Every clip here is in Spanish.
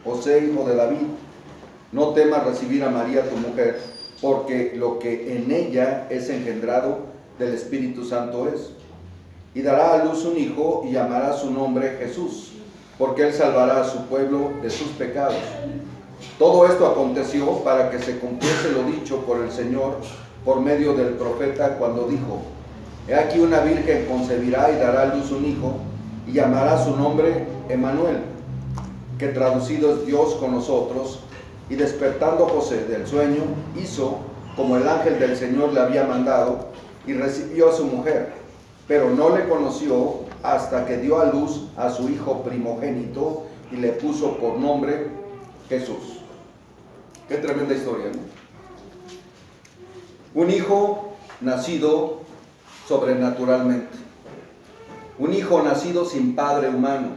José, hijo de David, no temas recibir a María tu mujer, porque lo que en ella es engendrado del Espíritu Santo es. Y dará a luz un hijo y llamará su nombre Jesús, porque él salvará a su pueblo de sus pecados. Todo esto aconteció para que se cumpliese lo dicho por el Señor por medio del profeta cuando dijo: He aquí una virgen concebirá y dará a luz un hijo y llamará su nombre Emmanuel, que traducido es Dios con nosotros. Y despertando José del sueño, hizo como el ángel del Señor le había mandado y recibió a su mujer, pero no le conoció hasta que dio a luz a su hijo primogénito y le puso por nombre Jesús. Qué tremenda historia, ¿no? Un hijo nacido sobrenaturalmente, un hijo nacido sin padre humano,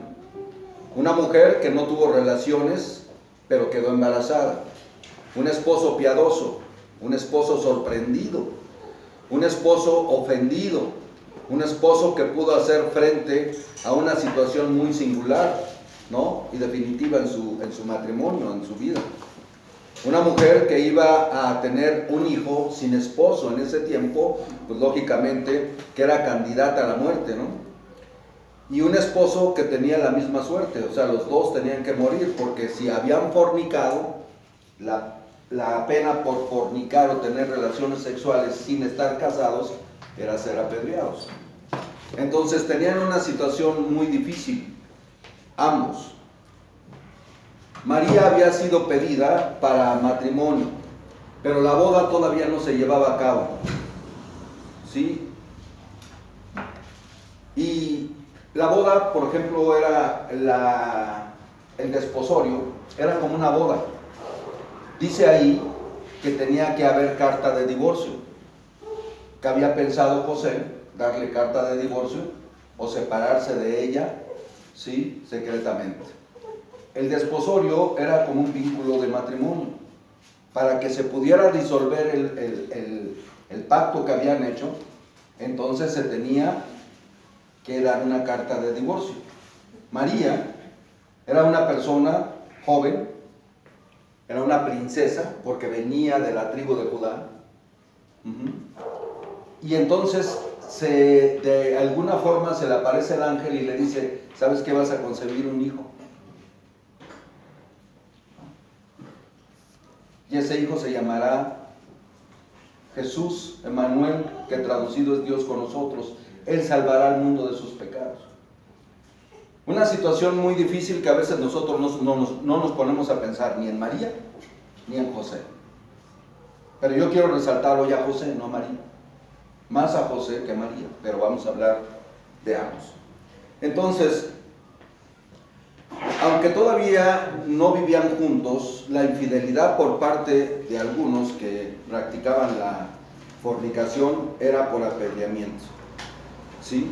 una mujer que no tuvo relaciones pero quedó embarazada, un esposo piadoso, un esposo sorprendido, un esposo ofendido, un esposo que pudo hacer frente a una situación muy singular, ¿no? Y definitiva en su matrimonio, en su vida. Una mujer que iba a tener un hijo sin esposo en ese tiempo, pues lógicamente que era candidata a la muerte, ¿no? Y un esposo que tenía la misma suerte, o sea, los dos tenían que morir, porque si habían fornicado, la pena por fornicar o tener relaciones sexuales sin estar casados era ser apedreados. Entonces tenían una situación muy difícil, ambos. María había sido pedida para matrimonio, pero la boda todavía no se llevaba a cabo, ¿sí? Y la boda, por ejemplo, era el desposorio, era como una boda. Dice ahí que tenía que haber carta de divorcio, que había pensado José darle carta de divorcio o separarse de ella, ¿sí? Secretamente. El desposorio era como un vínculo de matrimonio. Para que se pudiera disolver el pacto que habían hecho, entonces se tenía que dar una carta de divorcio. María era una persona joven, era una princesa porque venía de la tribu de Judá. Y entonces de alguna forma se le aparece el ángel y le dice: ¿sabes qué? Vas a concebir un hijo. Y ese hijo se llamará Jesús, Emmanuel, que traducido es Dios con nosotros. Él salvará al mundo de sus pecados. Una situación muy difícil que a veces nosotros no nos ponemos a pensar ni en María ni en José. Pero yo quiero resaltar hoy a José, no a María. Más a José que a María, pero vamos a hablar de ambos. Entonces, aunque todavía no vivían juntos, la infidelidad por parte de algunos que practicaban la fornicación era por apedreamiento, ¿sí?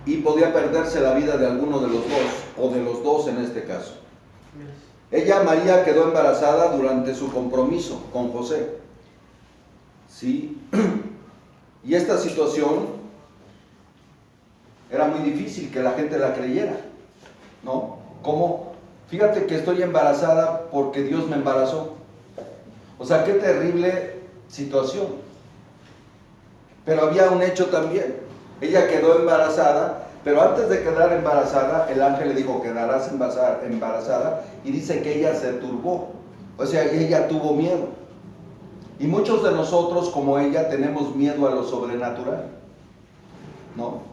Y podía perderse la vida de alguno de los dos, o de los dos en este caso. Ella, María, quedó embarazada durante su compromiso con José, ¿sí? Y esta situación era muy difícil que la gente la creyera, ¿no? ¿Cómo? Fíjate que estoy embarazada porque Dios me embarazó. O sea, qué terrible situación. Pero había un hecho también. Ella quedó embarazada, pero antes de quedar embarazada, el ángel le dijo: quedarás embarazada, y dice que ella se turbó. O sea, ella tuvo miedo. Y muchos de nosotros, como ella, tenemos miedo a lo sobrenatural, ¿no?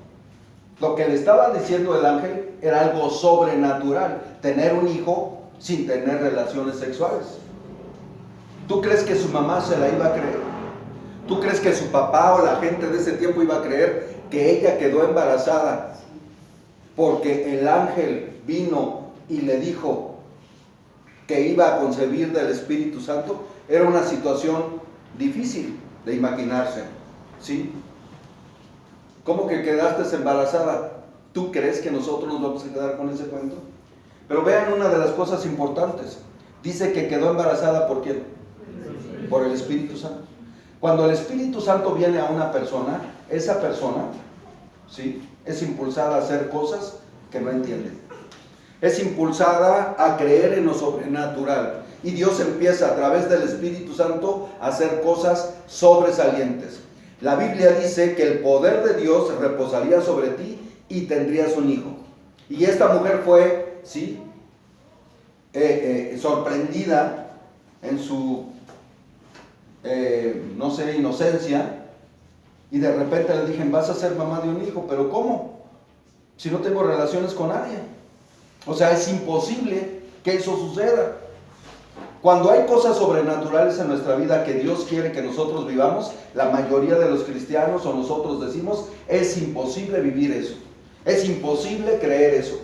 Lo que le estaba diciendo el ángel era algo sobrenatural, tener un hijo sin tener relaciones sexuales. ¿Tú crees que su mamá se la iba a creer? ¿Tú crees que su papá o la gente de ese tiempo iba a creer que ella quedó embarazada porque el ángel vino y le dijo que iba a concebir del Espíritu Santo? Era una situación difícil de imaginarse, ¿sí? ¿Cómo que quedaste embarazada? ¿Tú crees que nosotros nos vamos a quedar con ese cuento? Pero vean una de las cosas importantes. Dice que quedó embarazada ¿por quién? Por el Espíritu Santo. Cuando el Espíritu Santo viene a una persona, esa persona, ¿sí?, es impulsada a hacer cosas que no entiende. es impulsada a creer en lo sobrenatural. Y Dios empieza a través del Espíritu Santo a hacer cosas sobresalientes. La Biblia dice que el poder de Dios reposaría sobre ti y tendrías un hijo. Y esta mujer fue, ¿sí?, sorprendida en su, no sé, inocencia. Y de repente le dijeron, vas a ser mamá de un hijo. ¿Pero cómo? Si no tengo relaciones con nadie. O sea, es imposible que eso suceda. Cuando hay cosas sobrenaturales en nuestra vida que Dios quiere que nosotros vivamos, la mayoría de los cristianos o nosotros decimos, es imposible vivir eso. Es imposible creer eso.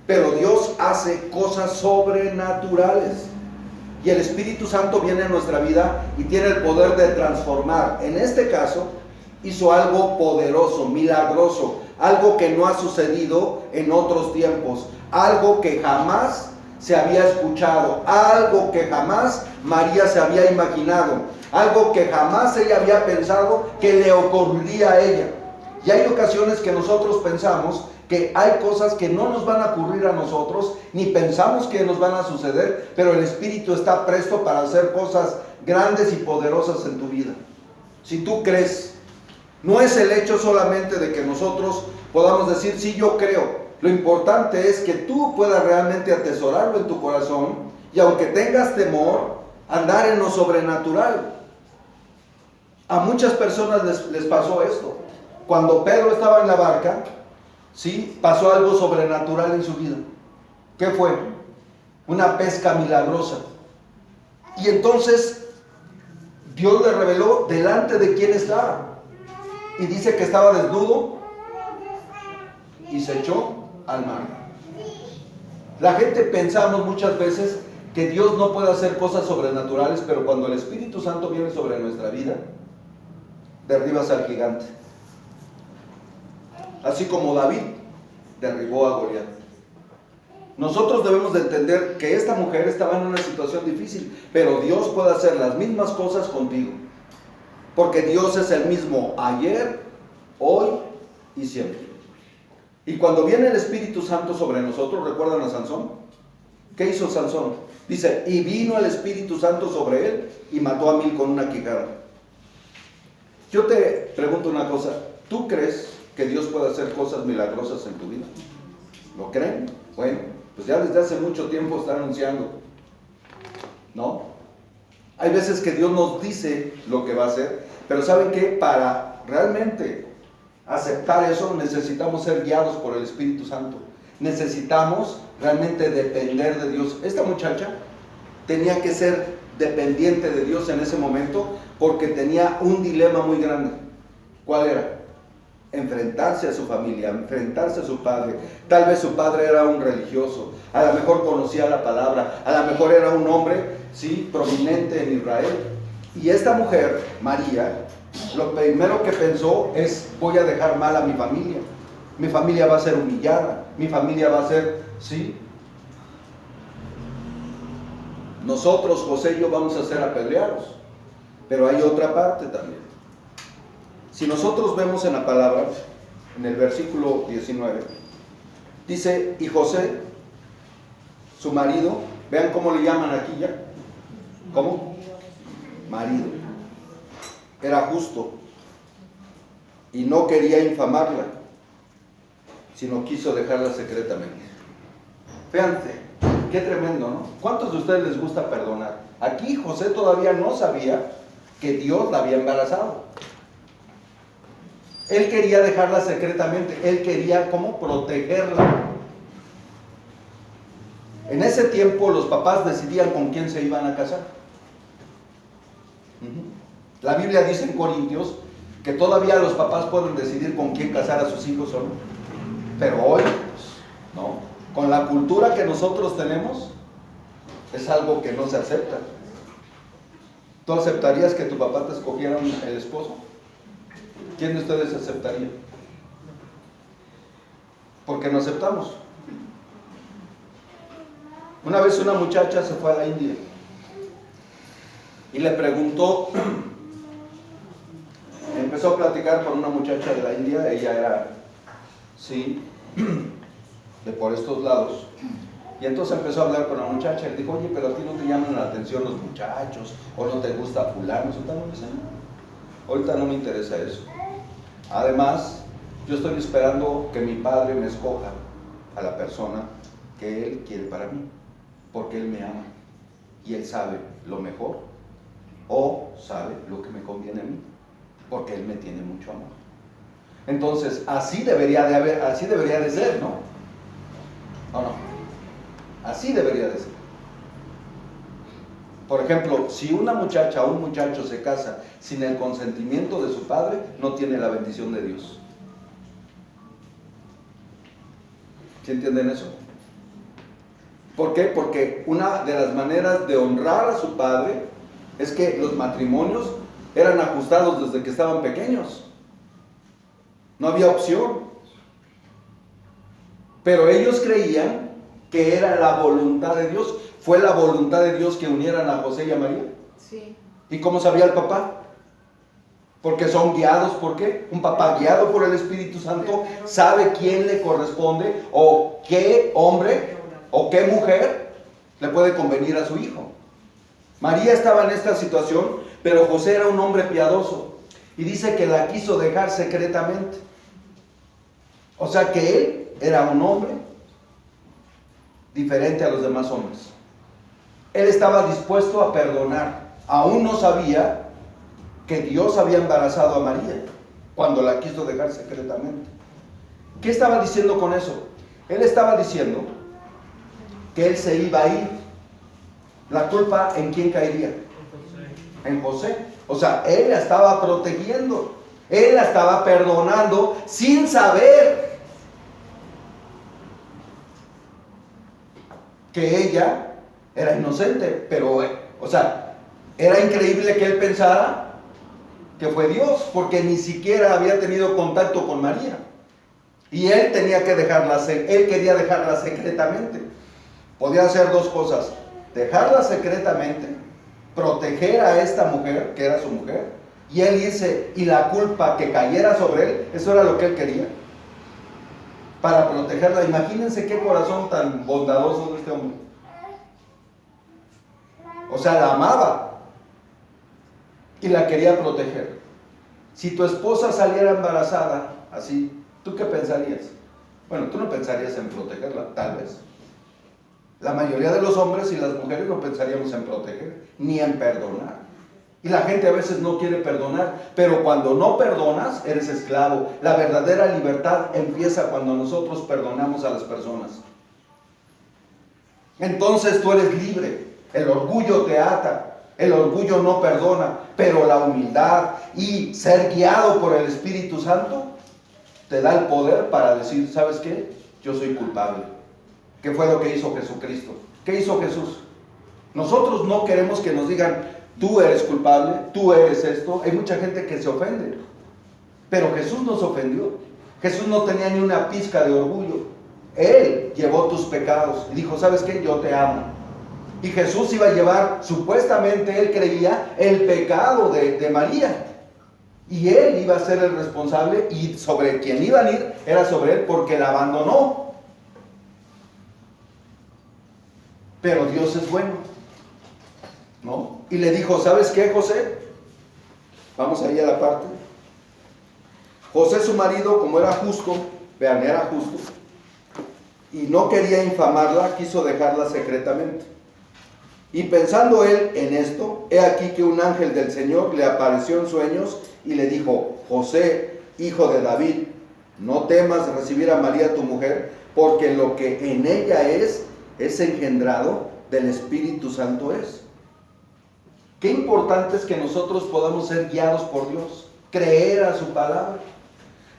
Pero Dios hace cosas sobrenaturales. Y el Espíritu Santo viene a nuestra vida y tiene el poder de transformar. En este caso, hizo algo poderoso, milagroso, algo que no ha sucedido en otros tiempos, algo que jamás se había escuchado, algo que jamás María se había imaginado, algo que jamás ella había pensado que le ocurriría a ella. Y hay ocasiones que nosotros pensamos que hay cosas que no nos van a ocurrir a nosotros, ni pensamos que nos van a suceder, pero el Espíritu está presto para hacer cosas grandes y poderosas en tu vida. Si tú crees, no es el hecho solamente de que nosotros podamos decir, sí, yo creo. Lo importante es que tú puedas realmente atesorarlo en tu corazón y aunque tengas temor, andar en lo sobrenatural. A muchas personas les pasó esto. Cuando Pedro estaba en la barca, ¿sí?, pasó algo sobrenatural en su vida. ¿Qué fue? Una pesca milagrosa. Y entonces Dios le reveló delante de quién estaba. Y dice que estaba desnudo y se echó al mar. La gente pensamos muchas veces que Dios no puede hacer cosas sobrenaturales, pero cuando el Espíritu Santo viene sobre nuestra vida, derribas al gigante. Así como David derribó a Goliat. Nosotros debemos de entender que esta mujer estaba en una situación difícil, pero Dios puede hacer las mismas cosas contigo. Porque Dios es el mismo ayer, hoy y siempre. Y cuando viene el Espíritu Santo sobre nosotros, ¿recuerdan a Sansón? ¿Qué hizo Sansón? Dice, y vino el Espíritu Santo sobre él y mató a 1000 con una quijada. Yo te pregunto una cosa, ¿tú crees que Dios puede hacer cosas milagrosas en tu vida? ¿Lo creen? Bueno, pues ya desde hace mucho tiempo está anunciando, ¿no? Hay veces que Dios nos dice lo que va a hacer, pero ¿saben qué? Para realmente aceptar eso necesitamos ser guiados por el Espíritu Santo. Necesitamos realmente depender de Dios. Esta muchacha tenía que ser dependiente de Dios en ese momento porque tenía un dilema muy grande. ¿Cuál era? Enfrentarse a su familia, enfrentarse a su padre. Tal vez su padre era un religioso, a lo mejor conocía la palabra, a lo mejor era un hombre, sí, prominente en Israel. Y esta mujer, María, lo primero que pensó es, voy a dejar mal a mi familia va a ser humillada, mi familia va a ser, sí, nosotros, José y yo, vamos a ser apedreados. Pero hay otra parte también. Si nosotros vemos en la palabra, en el versículo 19, dice, y José, su marido, vean cómo le llaman aquí ya, ¿cómo? Marido. Era justo y no quería infamarla, sino quiso dejarla secretamente. Fíjate, qué tremendo, ¿no? ¿Cuántos de ustedes les gusta perdonar? Aquí José todavía no sabía que Dios la había embarazado. Él quería dejarla secretamente, él quería, ¿cómo? Protegerla. En ese tiempo los papás decidían con quién se iban a casar. La Biblia dice en Corintios que todavía los papás pueden decidir con quién casar a sus hijos o no. Pero hoy, pues, no. Con la cultura que nosotros tenemos, es algo que no se acepta. ¿Tú aceptarías que tu papá te escogiera el esposo? ¿Quién de ustedes aceptaría? Porque no aceptamos. Una vez una muchacha se fue a la India y le preguntó, empezó a platicar con una muchacha de la India, ella era, sí, de por estos lados, Y entonces empezó a hablar con la muchacha y le dijo, oye, pero a ti no te llaman la atención los muchachos, o no te gusta fulano. No, dice, no, ahorita no me interesa eso. Además, yo estoy esperando que mi padre me escoja a la persona que él quiere para mí, porque él me ama y él sabe lo mejor o sabe lo que me conviene a mí, porque él me tiene mucho amor. Entonces, así debería de ser, ¿no? ¿O no? Así debería de ser. Por ejemplo, si una muchacha o un muchacho se casa sin el consentimiento de su padre, no tiene la bendición de Dios. ¿Sí entienden eso? ¿Por qué? Porque una de las maneras de honrar a su padre es que los matrimonios eran ajustados desde que estaban pequeños. No había opción. Pero ellos creían que era la voluntad de Dios. ¿Fue la voluntad de Dios que unieran a José y a María? Sí. ¿Y cómo sabía el papá? Porque son guiados, ¿por qué? Un papá guiado por el Espíritu Santo sabe quién le corresponde o qué hombre o qué mujer le puede convenir a su hijo. María estaba en esta situación, pero José era un hombre piadoso y dice que la quiso dejar secretamente. O sea que él era un hombre diferente a los demás hombres. Él estaba dispuesto a perdonar. Aún no sabía que Dios había embarazado a María cuando la quiso dejar secretamente. ¿Qué estaba diciendo con eso? Él estaba diciendo que él se iba a ir. ¿La culpa en quién caería? En José. O sea, él la estaba protegiendo, él la estaba perdonando sin saber que ella era inocente. Pero, o sea, era increíble que él pensara que fue Dios, porque ni siquiera había tenido contacto con María. Y él tenía que dejarla, él quería dejarla secretamente. Podía hacer dos cosas: dejarla secretamente, proteger a esta mujer, que era su mujer, y él irse, y la culpa que cayera sobre él. Eso era lo que él quería, para protegerla. Imagínense qué corazón tan bondadoso de este hombre. O sea, la amaba y la quería proteger. Si tu esposa saliera embarazada así, ¿tú qué pensarías? Bueno, tú no pensarías en protegerla, tal vez. La mayoría de los hombres y las mujeres no pensaríamos en proteger, ni en perdonar. Y la gente a veces no quiere perdonar, pero cuando no perdonas, eres esclavo. La verdadera libertad empieza cuando nosotros perdonamos a las personas. Entonces tú eres libre. El orgullo te ata. El orgullo no perdona, pero la humildad y ser guiado por el Espíritu Santo te da el poder para decir, ¿sabes qué? Yo soy culpable. ¿Qué fue lo que hizo Jesucristo? ¿Qué hizo Jesús? Nosotros no queremos que nos digan, tú eres culpable, tú eres esto. Hay mucha gente que se ofende, pero Jesús no se ofendió. Jesús no tenía ni una pizca de orgullo. Él llevó tus pecados y dijo, ¿sabes qué? Yo te amo. Y Jesús iba a llevar, supuestamente él creía, el pecado de María. Y él iba a ser el responsable, y sobre quien iban a ir era sobre él, porque la abandonó. Pero Dios es bueno, ¿no? Y le dijo, ¿sabes qué, José? Vamos ahí a la parte. José, su marido, como era justo, vean, era justo, y no quería infamarla, quiso dejarla secretamente. Y pensando él en esto, he aquí que un ángel del Señor le apareció en sueños y le dijo, José, hijo de David, no temas recibir a María tu mujer, porque lo que en ella es engendrado del Espíritu Santo es. Qué importante es que nosotros podamos ser guiados por Dios, creer a su palabra.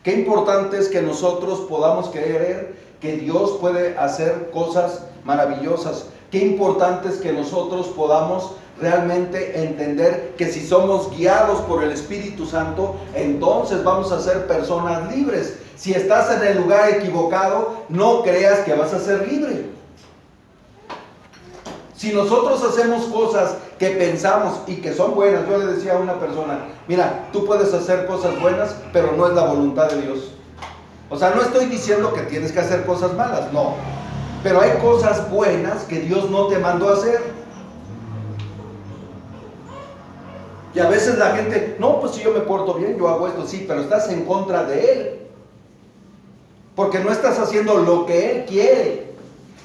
Qué importante es que nosotros podamos creer que Dios puede hacer cosas maravillosas. Qué importante es que nosotros podamos realmente entender que si somos guiados por el Espíritu Santo, entonces vamos a ser personas libres. Si estás en el lugar equivocado, no creas que vas a ser libre. Si nosotros hacemos cosas que pensamos y que son buenas, yo le decía a una persona, mira, tú puedes hacer cosas buenas, pero no es la voluntad de Dios. O sea, no estoy diciendo que tienes que hacer cosas malas, no. Pero hay cosas buenas que Dios no te mandó a hacer. Y a veces la gente, no, pues si yo me porto bien, yo hago esto, sí, pero estás en contra de Él. Porque no estás haciendo lo que Él quiere.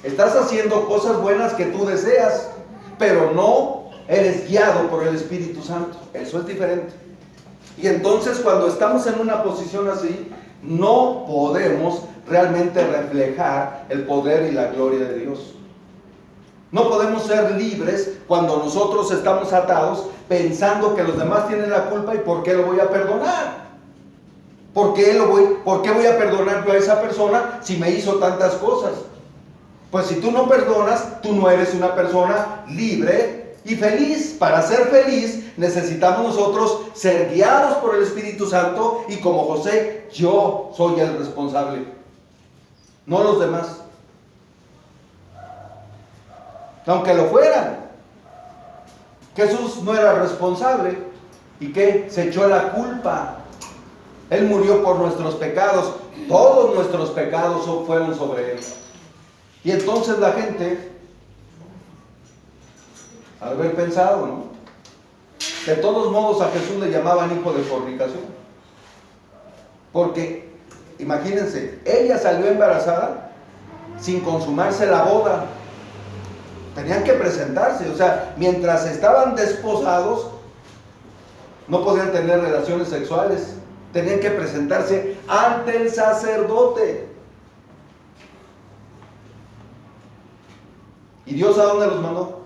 Estás haciendo cosas buenas que tú deseas, pero no eres guiado por el Espíritu Santo. Eso es diferente. Y entonces cuando estamos en una posición así, no podemos realmente reflejar el poder y la gloria de Dios. No podemos ser libres cuando nosotros estamos atados pensando que los demás tienen la culpa y por qué lo voy a perdonar. ¿Por qué voy a perdonar yo a esa persona si me hizo tantas cosas? Pues si tú no perdonas, tú no eres una persona libre y feliz. Para ser feliz necesitamos nosotros ser guiados por el Espíritu Santo y como José, yo soy el responsable, no los demás. Aunque lo fueran. Jesús no era responsable y que se echó la culpa. Él murió por nuestros pecados. Todos nuestros pecados fueron sobre Él. Y entonces la gente, al haber pensado, ¿no?, de todos modos a Jesús le llamaban hijo de fornicación. Porque, imagínense, ella salió embarazada sin consumarse la boda. Tenían que presentarse, o sea, mientras estaban desposados, no podían tener relaciones sexuales. Tenían que presentarse ante el sacerdote. ¿Y Dios a dónde los mandó?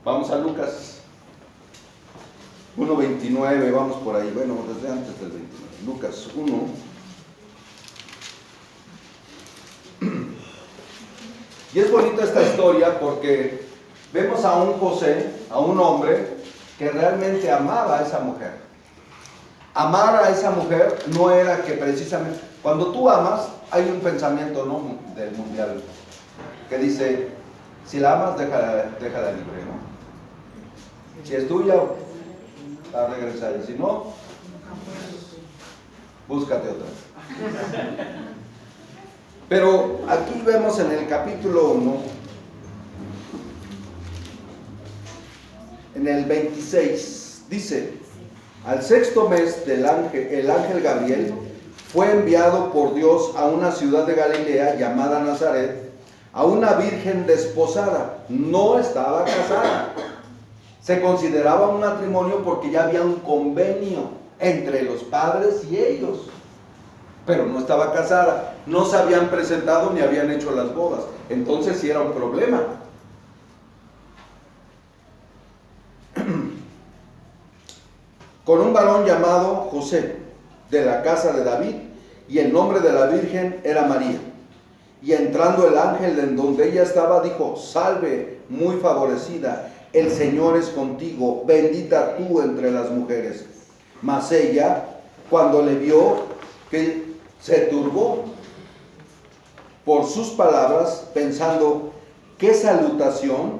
Vamos a Lucas 1:29, vamos por ahí, bueno, desde antes del 29. Lucas 1. Y es bonita esta historia porque vemos a un José, a un hombre que realmente amaba a esa mujer. Amar a esa mujer no era que precisamente, cuando tú amas, hay un pensamiento, ¿no?, del mundial que dice, si la amas, déjala libre, ¿no? Si es tuya, a regresar, y si no, búscate otra. Pero aquí vemos en el capítulo 1, en el 26, dice, al sexto mes el ángel Gabriel fue enviado por Dios a una ciudad de Galilea llamada Nazaret, a una virgen desposada, no estaba casada. Se consideraba un matrimonio porque ya había un convenio entre los padres y ellos, pero no estaba casada, no se habían presentado ni habían hecho las bodas. Entonces sí era un problema. Con un varón llamado José, de la casa de David, y el nombre de la virgen era María. Y entrando el ángel en donde ella estaba, dijo, salve, muy favorecida, el Señor es contigo, bendita tú entre las mujeres. Mas ella, cuando le vio, que se turbó por sus palabras, pensando, ¿qué salutación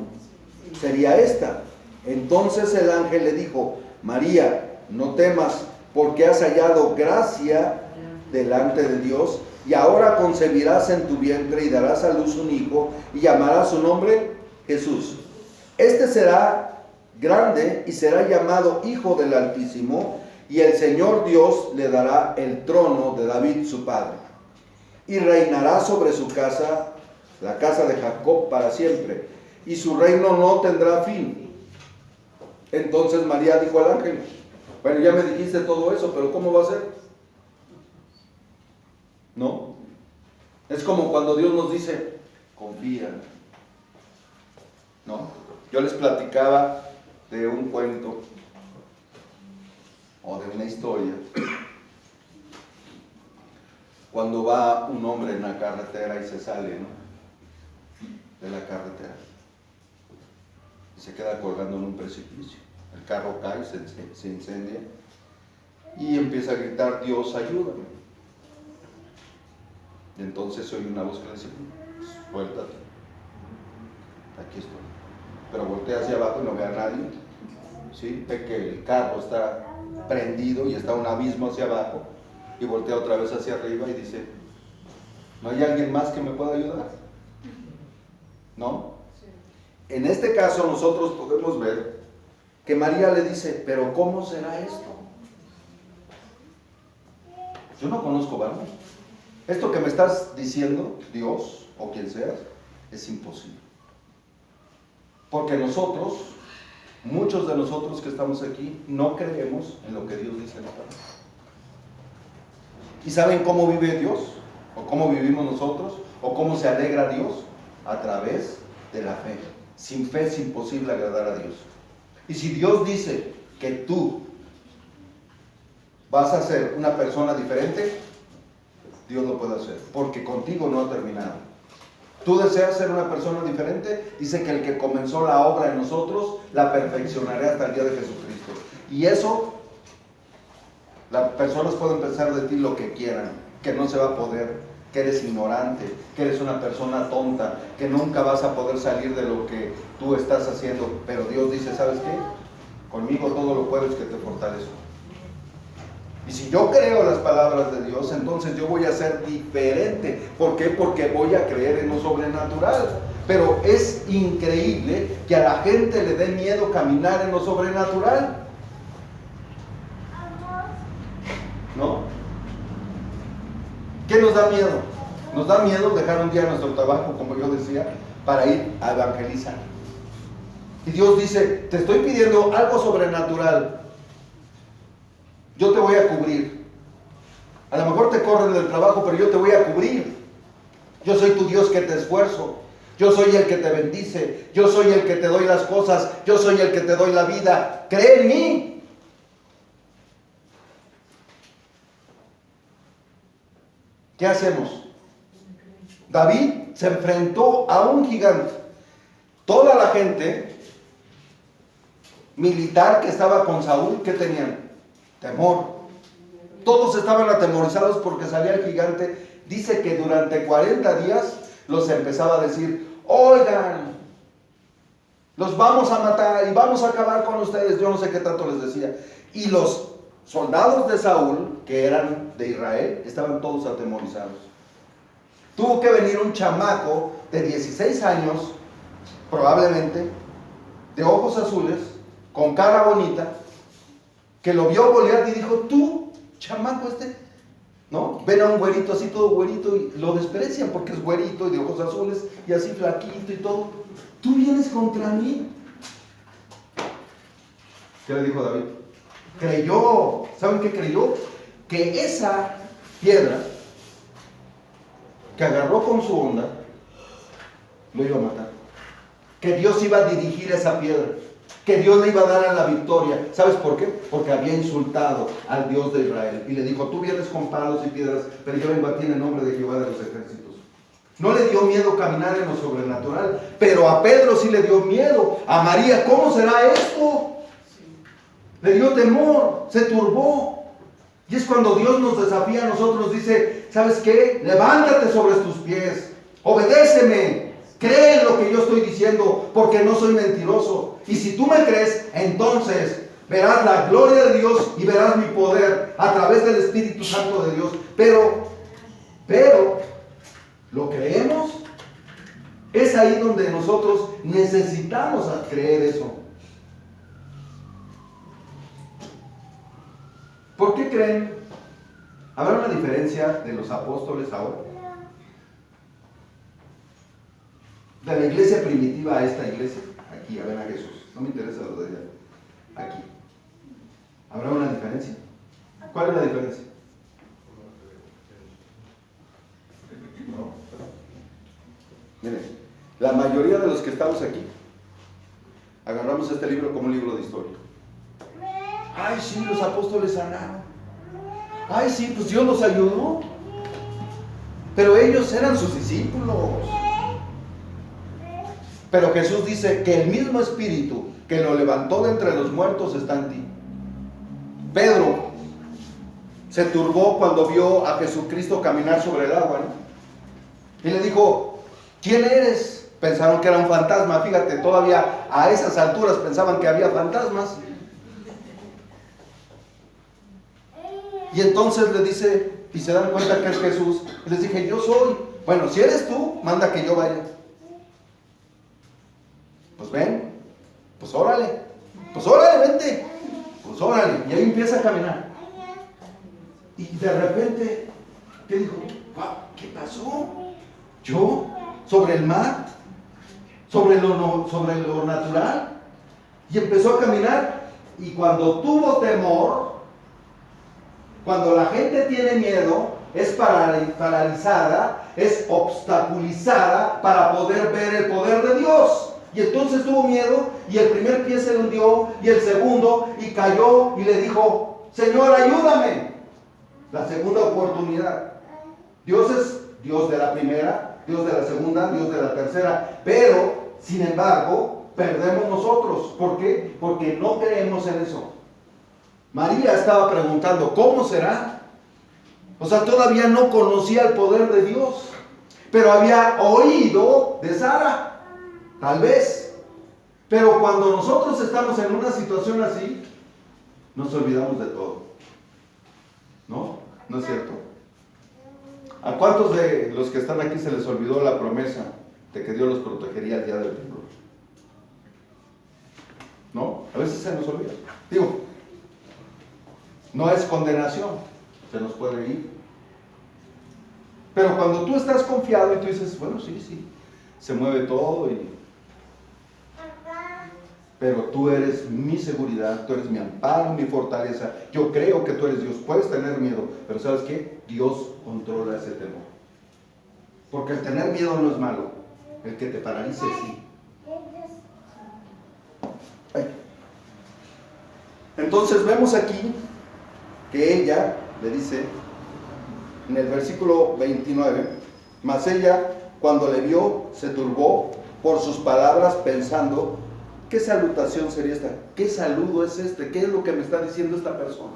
sería esta? Entonces el ángel le dijo, María, no temas, porque has hallado gracia delante de Dios, y ahora concebirás en tu vientre y darás a luz un hijo, y llamarás su nombre Jesús. Este será grande y será llamado Hijo del Altísimo, y el Señor Dios le dará el trono de David su padre, y reinará sobre su casa, la casa de Jacob, para siempre, y su reino no tendrá fin. Entonces María dijo al ángel, bueno, ya me dijiste todo eso, pero ¿cómo va a ser? ¿No? Es como cuando Dios nos dice, confía. ¿No? Yo les platicaba de un cuento o de una historia. Cuando va un hombre en la carretera y se sale, ¿no?, de la carretera y se queda colgando en un precipicio. El carro cae, se incendia y empieza a gritar, Dios, ayúdame. Y entonces oye una voz que le dice, suéltate, aquí estoy. Pero voltea hacia abajo y no ve a nadie, ¿sí? Ve que el carro está prendido y está un abismo hacia abajo, y voltea otra vez hacia arriba y dice, ¿No hay alguien más que me pueda ayudar? ¿No? En este caso nosotros podemos ver que María le dice, pero ¿cómo será esto? Yo no conozco varón. Esto que me estás diciendo, Dios o quien seas, es imposible. Porque nosotros, muchos de nosotros que estamos aquí, no creemos en lo que Dios dice en la palabra. ¿Y saben cómo vive Dios? ¿O cómo vivimos nosotros? ¿O cómo se alegra Dios? A través de la fe. Sin fe es imposible agradar a Dios. Y si Dios dice que tú vas a ser una persona diferente, Dios lo puede hacer, porque contigo no ha terminado. ¿Tú deseas ser una persona diferente? Dice que el que comenzó la obra en nosotros, la perfeccionará hasta el día de Jesucristo. Y eso, las personas pueden pensar de ti lo que quieran, que no se va a poder, que eres ignorante, que eres una persona tonta, que nunca vas a poder salir de lo que tú estás haciendo. Pero Dios dice, ¿sabes qué? Conmigo todo lo puedes, que te fortalezco. Y si yo creo las palabras de Dios, entonces yo voy a ser diferente. ¿Por qué? Porque voy a creer en lo sobrenatural. Pero es increíble que a la gente le dé miedo caminar en lo sobrenatural. ¿No? ¿Qué nos da miedo? Nos da miedo dejar un día nuestro trabajo, como yo decía, para ir a evangelizar. Y Dios dice, te estoy pidiendo algo sobrenatural. Yo te voy a cubrir. A lo mejor te corren del trabajo, pero yo te voy a cubrir. Yo soy tu Dios que te esfuerzo. Yo soy el que te bendice. Yo soy el que te doy las cosas. Yo soy el que te doy la vida. Cree en mí. ¿Qué hacemos? David se enfrentó a un gigante. Toda la gente militar que estaba con Saúl, ¿qué tenían? Temor. Todos estaban atemorizados porque salía el gigante. Dice que durante 40 días los empezaba a decir, oigan, los vamos a matar y vamos a acabar con ustedes. Yo no sé qué tanto les decía. Y los soldados de Saúl, que eran de Israel, estaban todos atemorizados. Tuvo que venir un chamaco de 16 años, probablemente, de ojos azules, con cara bonita, que lo vio Goliat y dijo, tú, chamaco ¿no? Ven a un güerito así, todo güerito, y lo desprecian porque es güerito y de ojos azules, y así flaquito y todo. Tú vienes contra mí. ¿Qué le dijo David? Creyó. ¿Saben qué creyó? Que esa piedra que agarró con su onda lo iba a matar. Que Dios iba a dirigir esa piedra. Que Dios le iba a dar a la victoria. ¿Sabes por qué? Porque había insultado al Dios de Israel. Y le dijo, tú vienes con palos y piedras, pero yo vengo a ti en el nombre de Jehová de los ejércitos. No le dio miedo caminar en lo sobrenatural, pero a Pedro sí le dio miedo. A María, ¿cómo será esto? Le dio temor, se turbó. Y es cuando Dios nos desafía a nosotros, dice, ¿sabes qué? Levántate sobre tus pies, obedéceme, cree en lo que yo estoy diciendo, porque no soy mentiroso. Y si tú me crees, entonces verás la gloria de Dios y verás mi poder a través del Espíritu Santo de Dios. Pero, ¿lo creemos? Es ahí donde nosotros necesitamos creer eso. ¿Por qué creen? ¿Habrá una diferencia de los apóstoles ahora? De la iglesia primitiva a esta iglesia. Aquí, a ver a Jesús. No me interesa lo de allá. Aquí. ¿Habrá una diferencia? ¿Cuál es la diferencia? No. Miren, la mayoría de los que estamos aquí agarramos este libro como un libro de historia. Ay, sí, los apóstoles sanaron. Ay, sí, pues Dios los ayudó. Pero ellos eran sus discípulos. Pero Jesús dice que el mismo Espíritu que lo levantó de entre los muertos está en ti. Pedro se turbó cuando vio a Jesucristo caminar sobre el agua, ¿no? Y le dijo, ¿quién eres? Pensaron que era un fantasma. Fíjate, todavía a esas alturas pensaban que había fantasmas. Y entonces le dice, y se dan cuenta que es Jesús. Les dije, yo soy. Bueno, si eres tú, manda que yo vaya. Pues ven, pues órale, vente, pues órale. Y ahí empieza a caminar. Y de repente, ¿qué dijo? ¿Qué pasó? ¿Yo? ¿Sobre el mar? ¿Sobre lo natural? Y empezó a caminar. Y cuando tuvo temor, cuando la gente tiene miedo, es paralizada, es obstaculizada para poder ver el poder de Dios. Y entonces tuvo miedo y el primer pie se le hundió y el segundo y cayó y le dijo, Señor, ayúdame. La segunda oportunidad. Dios es Dios de la primera, Dios de la segunda, Dios de la tercera. Pero, sin embargo, perdemos nosotros. ¿Por qué? Porque no creemos en eso. María estaba preguntando, ¿cómo será? O sea, todavía no conocía el poder de Dios, pero había oído de Sara. Tal vez. Pero cuando nosotros estamos en una situación así, nos olvidamos de todo. ¿No? ¿No es cierto? ¿A cuántos de los que están aquí se les olvidó la promesa de que Dios los protegería el día del temblor? ¿No? A veces se nos olvida. Digo, no es condenación, se nos puede ir. Pero cuando tú estás confiado y tú dices, bueno, sí, se mueve todo pero tú eres mi seguridad, tú eres mi amparo, mi fortaleza. Yo creo que tú eres Dios. Puedes tener miedo, pero ¿sabes qué? Dios controla ese temor. Porque el tener miedo no es malo. El que te paralice, sí. Ay. Entonces vemos aquí que ella le dice, en el versículo 29, mas ella, cuando le vio, se turbó por sus palabras, pensando, ¿qué salutación sería esta? ¿Qué saludo es este? ¿Qué es lo que me está diciendo esta persona?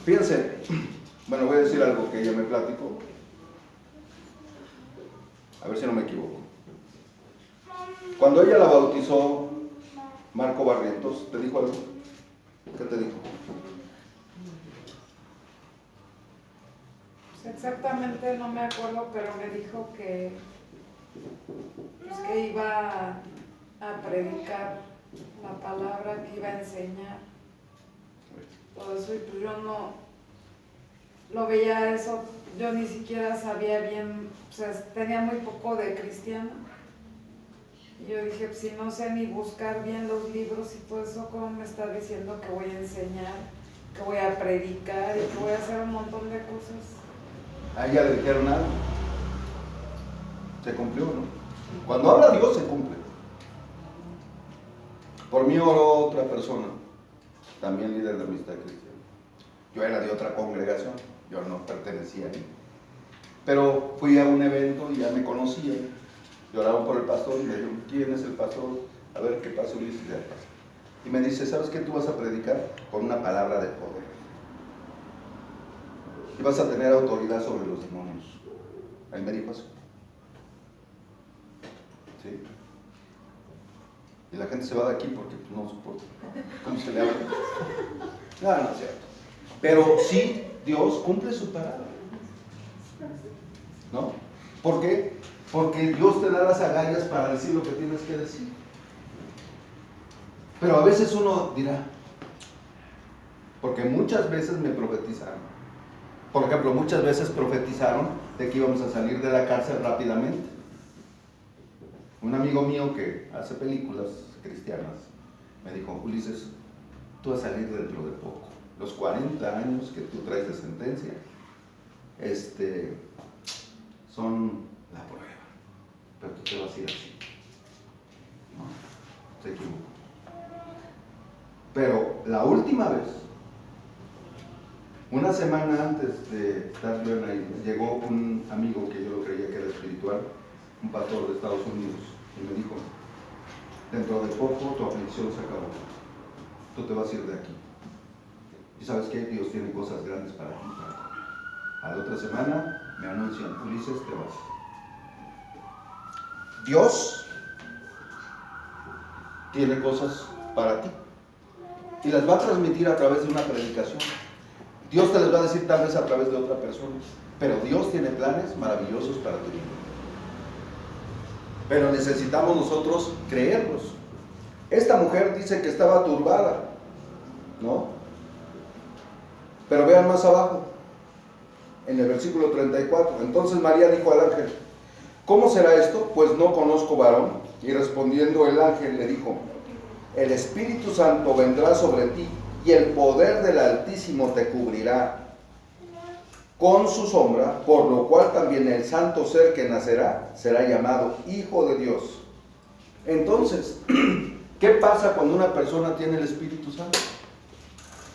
Fíjense, bueno, voy a decir algo que ella me platicó. A ver si no me equivoco. Cuando ella la bautizó, Marco Barrientos, ¿te dijo algo? ¿Qué te dijo? Exactamente no me acuerdo, pero me dijo que iba a predicar la palabra, que iba a enseñar todo eso, y pues yo no lo veía eso, yo ni siquiera sabía bien, o sea, tenía muy poco de cristiano. Y yo dije, pues si no sé ni buscar bien los libros y todo eso, ¿cómo me está diciendo que voy a enseñar, que voy a predicar y que voy a hacer un montón de cosas? A ella le dijeron nada. Se cumplió, ¿no? Cuando habla Dios, se cumple. Por mí oró otra persona, también líder de Amistad Cristiana. Yo era de otra congregación, yo no pertenecía ahí. Pero fui a un evento y ya me conocían. Lloraban por el pastor y me dijeron, ¿quién es el pastor? A ver qué pasó, Luis. Y me dice, ¿sabes qué? Tú vas a predicar con una palabra de poder. Y vas a tener autoridad sobre los demonios. Ahí me dijo eso. ¿Sí? Y la gente se va de aquí porque no soporta. ¿Cómo se le habla? No es cierto. Pero sí, Dios cumple su palabra. ¿No? ¿Por qué? Porque Dios te da las agallas para decir lo que tienes que decir. Pero a veces uno dirá, porque muchas veces me profetizaron. Por ejemplo, muchas veces profetizaron de que íbamos a salir de la cárcel rápidamente. Un amigo mío que hace películas cristianas me dijo, Ulises, tú vas a salir dentro de poco. Los 40 años que tú traes de sentencia son la prueba. Pero tú te vas a ir así. No, se equivocó. Pero la última vez, una semana antes de estar yo en ahí, llegó un amigo que yo lo creía que era espiritual, un pastor de Estados Unidos, y me dijo, dentro de poco tu aflicción se acabó, tú te vas a ir de aquí. Y sabes qué, Dios tiene cosas grandes para ti. A la otra semana me anuncian, Ulises, te vas. Dios tiene cosas para ti y las va a transmitir a través de una predicación. Dios te les va a decir tal vez a través de otra persona, pero Dios tiene planes maravillosos para tu vida. Pero necesitamos nosotros creerlos. Esta mujer dice que estaba turbada, ¿no? Pero vean más abajo, en el versículo 34. Entonces María dijo al ángel: ¿cómo será esto? Pues no conozco varón. Y respondiendo el ángel le dijo: el Espíritu Santo vendrá sobre ti, y el poder del Altísimo te cubrirá con su sombra, por lo cual también el santo ser que nacerá será llamado Hijo de Dios. Entonces, ¿qué pasa cuando una persona tiene el Espíritu Santo?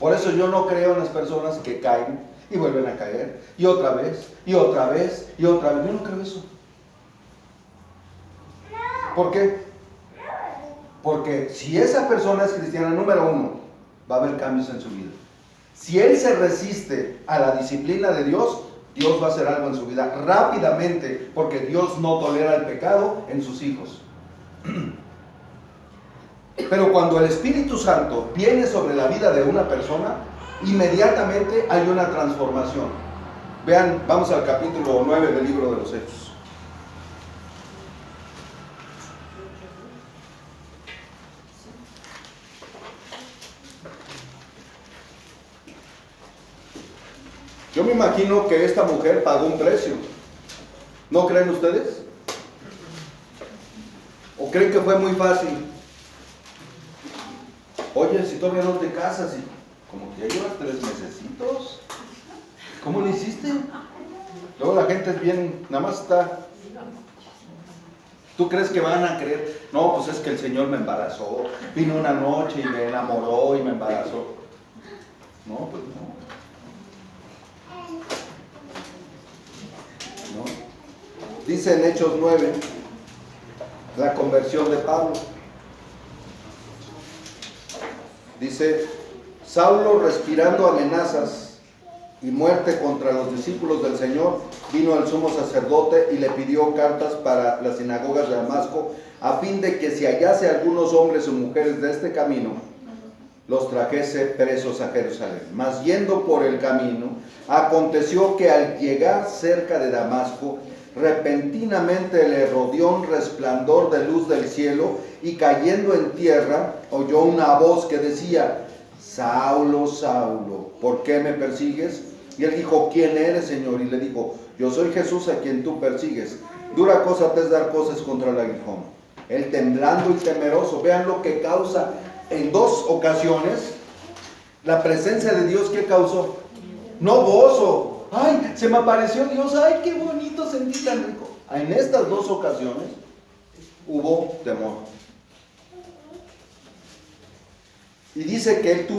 Por eso yo no creo en las personas que caen y vuelven a caer, y otra vez, y otra vez, y otra vez. Yo no creo eso. ¿Por qué? Porque si esa persona es cristiana, número uno, va a haber cambios en su vida. Si él se resiste a la disciplina de Dios, Dios va a hacer algo en su vida rápidamente, porque Dios no tolera el pecado en sus hijos. Pero cuando el Espíritu Santo viene sobre la vida de una persona, inmediatamente hay una transformación. Vean, vamos al capítulo 9 del libro de los Hechos. Yo me imagino que esta mujer pagó un precio. ¿No creen ustedes? ¿O creen que fue muy fácil? Oye, si todavía no te casas, y como que ya llevas 3 mesecitos, ¿cómo lo hiciste? Luego la gente es bien, nada más está. ¿Tú crees que van a creer? No, pues es que el Señor me embarazó. Vino una noche y me enamoró y me embarazó. No, pues no. Dice en Hechos 9, la conversión de Pablo. Dice: Saulo, respirando amenazas y muerte contra los discípulos del Señor, vino al sumo sacerdote y le pidió cartas para las sinagogas de Damasco, a fin de que si hallase algunos hombres o mujeres de este camino, los trajese presos a Jerusalén. Mas yendo por el camino, aconteció que al llegar cerca de Damasco, repentinamente le rodeó un resplandor de luz del cielo, y cayendo en tierra, oyó una voz que decía: Saulo, Saulo, ¿por qué me persigues? Y él dijo: ¿quién eres, Señor? Y le dijo: yo soy Jesús a quien tú persigues. Dura cosa te es dar cosas contra el aguijón. Él, temblando y temeroso, vean lo que causa en 2 ocasiones la presencia de Dios. ¿Qué causó? No gozo. Ay, se me apareció Dios, ay, qué bonito, sentí tan rico. En estas 2 ocasiones hubo temor. Y dice que él tuvo